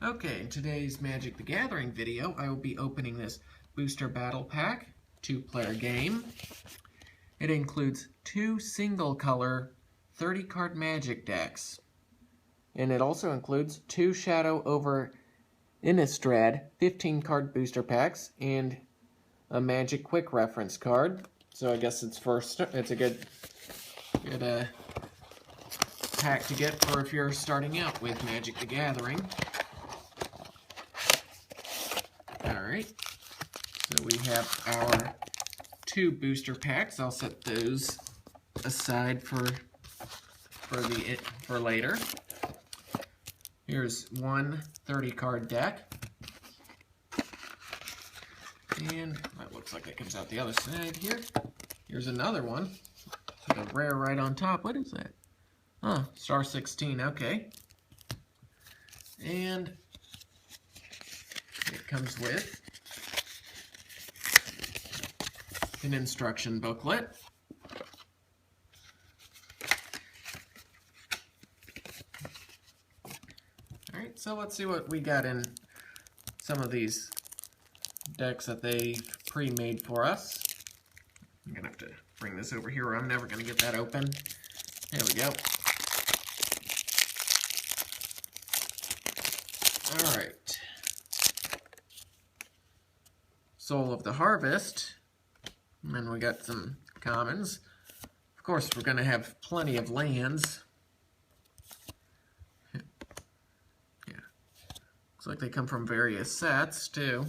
Okay, in today's Magic the Gathering video, I will be opening this Booster Battle Pack 2-player game. It includes 2 single-color 30-card Magic decks. And it also includes 2 Shadow over Innistrad 15-card booster packs and a Magic Quick Reference card. So I guess it's a good pack to get for if you're starting out with Magic the Gathering. Alright, so we have our 2 booster packs. I'll set those aside for later. Here's one 30-card deck. And that looks like it comes out the other side here. Here's another one. The rare right on top. What is that? Oh, star 16, okay. And it comes with an instruction booklet. Alright, so let's see what we got in some of these decks that they pre-made for us. I'm going to have to bring this over here or I'm never going to get that open. There we go. Alright. Soul of the Harvest. And then we got some commons. Of course, we're going to have plenty of lands. Yeah. Looks like they come from various sets, too.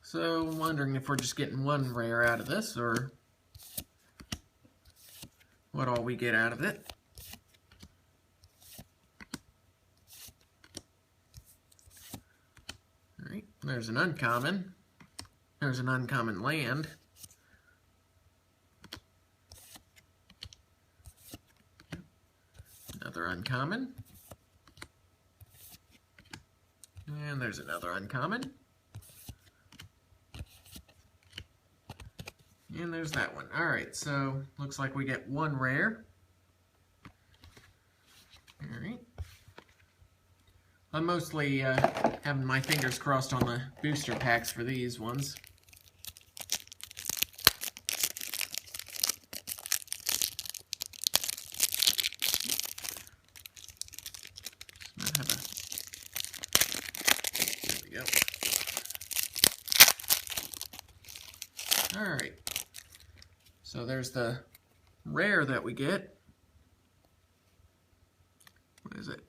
So, I'm wondering if we're just getting one rare out of this, or what all we get out of it. Alright, there's an uncommon. There's an uncommon land. Another uncommon. And there's another uncommon. And there's that one. Alright, so looks like we get one rare. Alright. I'm mostly having my fingers crossed on the booster packs for these ones. There we go. Alright. So there's the rare that we get. What is it?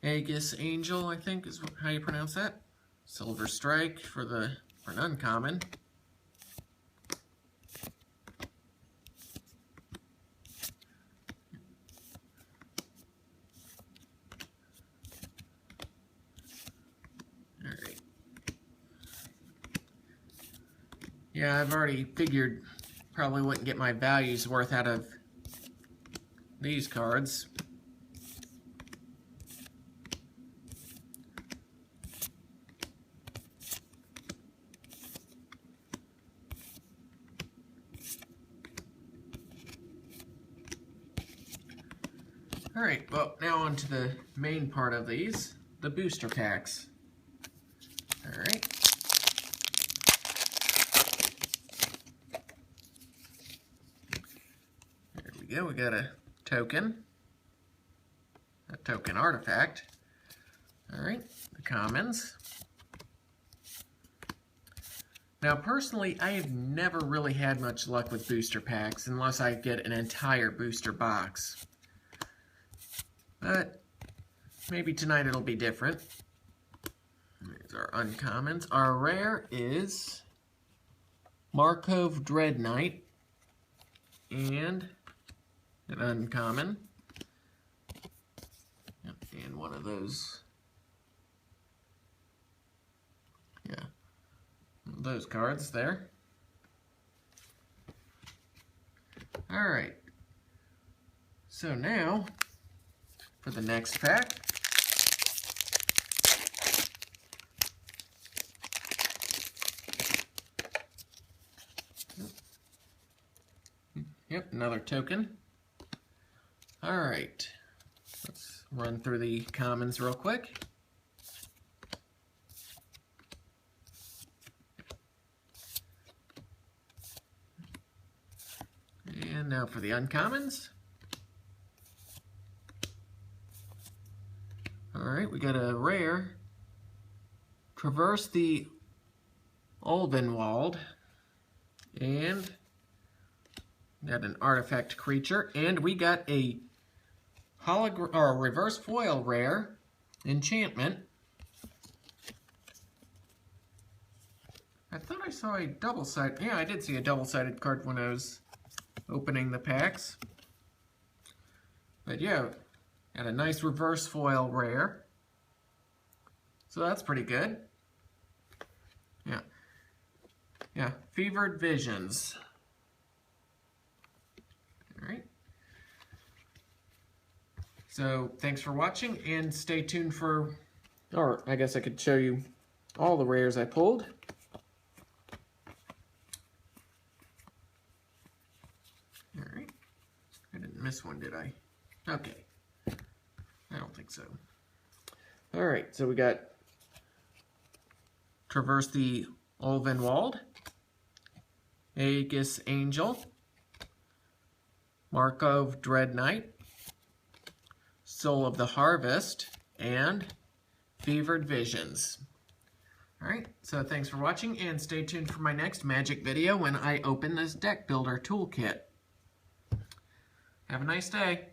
Aegis Angel, I think is how you pronounce that. Silver Strike for an uncommon. Alright. Yeah, I've already figured probably wouldn't get my values worth out of these cards. Alright, well, now on to the main part of these, the booster packs. Alright. There we go, we got a token artifact. Alright, the commons. Now, personally, I have never really had much luck with booster packs unless I get an entire booster box. But maybe tonight it'll be different. There's our uncommons. Our rare is Markov Dread Knight and an uncommon. Yep, and one of those. Yeah, those cards there. Alright. So now, for the next pack. Yep, another token. Alright, let's run through the commons real quick. And now for the uncommons. Alright, we got a rare. Traverse the Ulvenwald. And got an artifact creature. And we got a reverse foil rare enchantment. I thought I saw a double-sided. Yeah, I did see a double-sided card when I was opening the packs. But yeah, got a nice reverse foil rare. So that's pretty good. Yeah. Yeah, Fevered Visions. Alright. So, thanks for watching, and stay tuned for, or I guess I could show you all the rares I pulled. Alright. I didn't miss one, did I? Okay. I don't think so. Alright, so we got Traverse the Ulvenwald, Aegis Angel, Markov Dread Knight, Soul of the Harvest, and Fevered Visions. Alright, so thanks for watching, and stay tuned for my next Magic video when I open this Deck Builder Toolkit. Have a nice day.